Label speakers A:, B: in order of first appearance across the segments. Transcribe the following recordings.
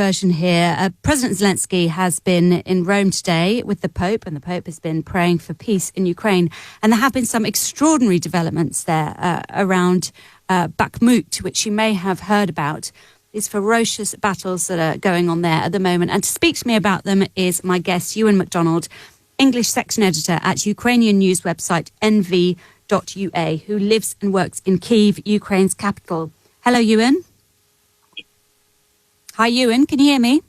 A: version here. President Zelensky has been in Rome today with the Pope, and the Pope has been praying for peace in Ukraine. And there have been some extraordinary developments there around Bakhmut, which you may have heard about. These ferocious battles that are going on there at the moment. And to speak to me about them is my guest, Euan McD, English section editor at Ukrainian news website NV.ua, who lives and works in Kyiv, Ukraine's capital. Hello, Euan. Hi, Euan. Can you hear me?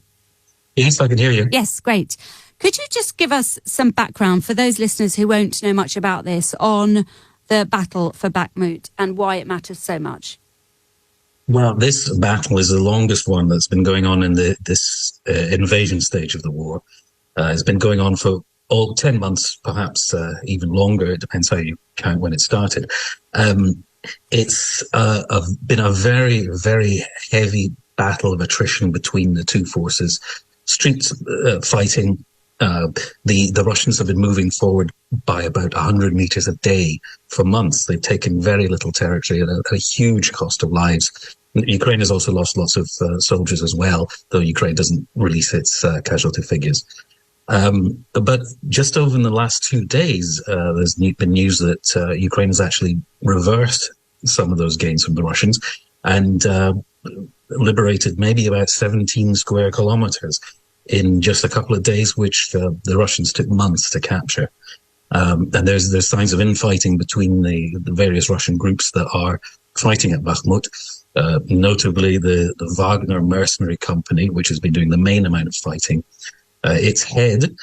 B: Yes, I can hear you.
A: Yes, great. Could you just give us some background for those listeners who won't know much about this on the battle for Bakhmut and why it matters so much?
B: Well, this battle is the longest one that's been going on in this invasion stage of the war. It's been going on for 10 months, perhaps even longer. It depends how you count when it started. It's been a very, very heavy battle of attrition between the two forces. Street fighting. The Russians have been moving forward by about 100 meters a day for months. They've taken very little territory at a huge cost of lives. Ukraine has also lost lots of soldiers as well, though Ukraine doesn't release its casualty figures. But just over in the last 2 days, there's been news that Ukraine has actually reversed some of those gains from the Russians and liberated maybe about 17 square kilometers in just a couple of days, which the Russians took months to capture. And there's signs of infighting between the various Russian groups that are fighting at Bakhmut, notably the Wagner mercenary company, which has been doing the main amount of fighting. Its head,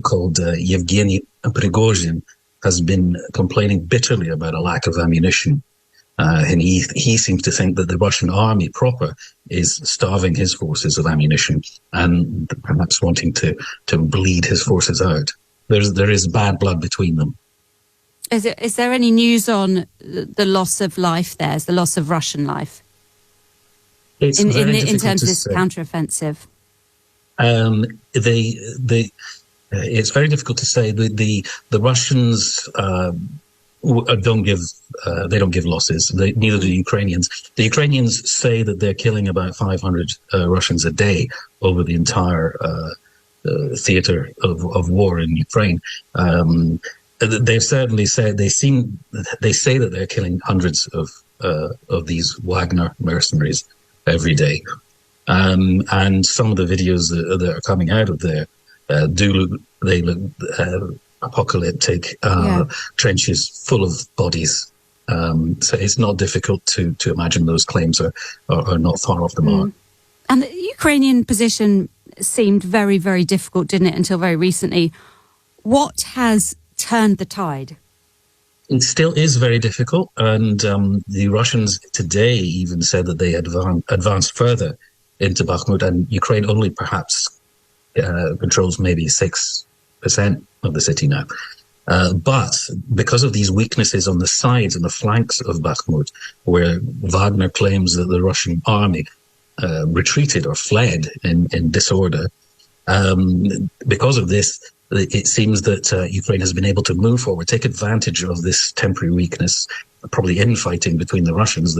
B: called Yevgeny Prigozhin, has been complaining bitterly about a lack of ammunition. And he seems to think that the Russian army proper is starving his forces of ammunition and perhaps wanting to bleed his forces out. There is bad blood between them.
A: Is there any news on the loss of life there, the loss of Russian life?
B: It's
A: in terms of this counteroffensive?
B: It's very difficult to say. The Russians don't give losses. Neither do the Ukrainians. The Ukrainians say that they're killing about 500 Russians a day over the entire theater of war in Ukraine. They've certainly said they say that they're killing hundreds of these Wagner mercenaries every day. And some of the videos that are coming out of there look apocalyptic, trenches full of bodies. So it's not difficult to imagine those claims are not far off the mark.
A: And the Ukrainian position seemed very, very difficult, didn't it, until very recently. What has turned the tide?
B: It still is very difficult, and the Russians today even said that they advanced further into Bakhmut, and Ukraine only perhaps controls maybe 6% of the city now. But because of these weaknesses on the sides and the flanks of Bakhmut, where Wagner claims that the Russian army retreated or fled in disorder, because of this, it seems that Ukraine has been able to move forward, take advantage of this temporary weakness, probably infighting between the Russians.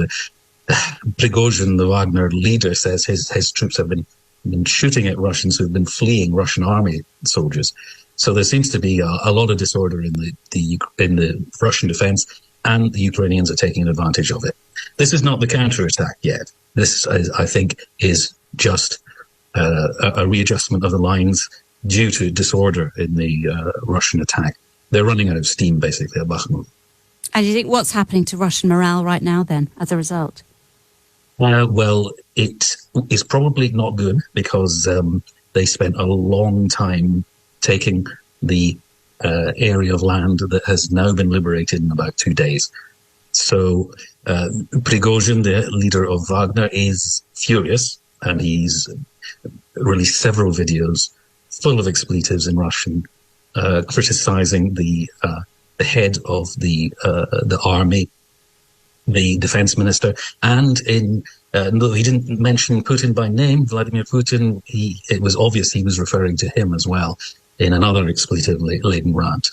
B: Prigozhin, the Wagner leader, says his troops have been shooting at Russians who've been fleeing Russian army soldiers. So there seems to be a lot of disorder in the Russian defense, and the Ukrainians are taking advantage of it. This is not the counterattack yet. This, I think, is just a readjustment of the lines due to disorder in the Russian attack. They're running out of steam, basically, at Bakhmut.
A: And do you think what's happening to Russian morale right now, then, as a result?
B: Well, it is probably not good because they spent a long time taking the area of land that has now been liberated in about 2 days. So Prigozhin, the leader of Wagner, is furious, and he's released several videos full of expletives in Russian, criticizing the head of the army, the defense minister, and though he didn't mention Putin by name, Vladimir Putin, it was obvious he was referring to him as well in another expletive-laden rant.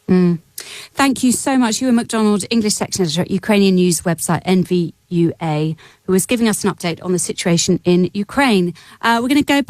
A: Thank you so much, Euan McD, English section editor at Ukrainian news website NVUA, who was giving us an update on the situation in Ukraine. We're going to go back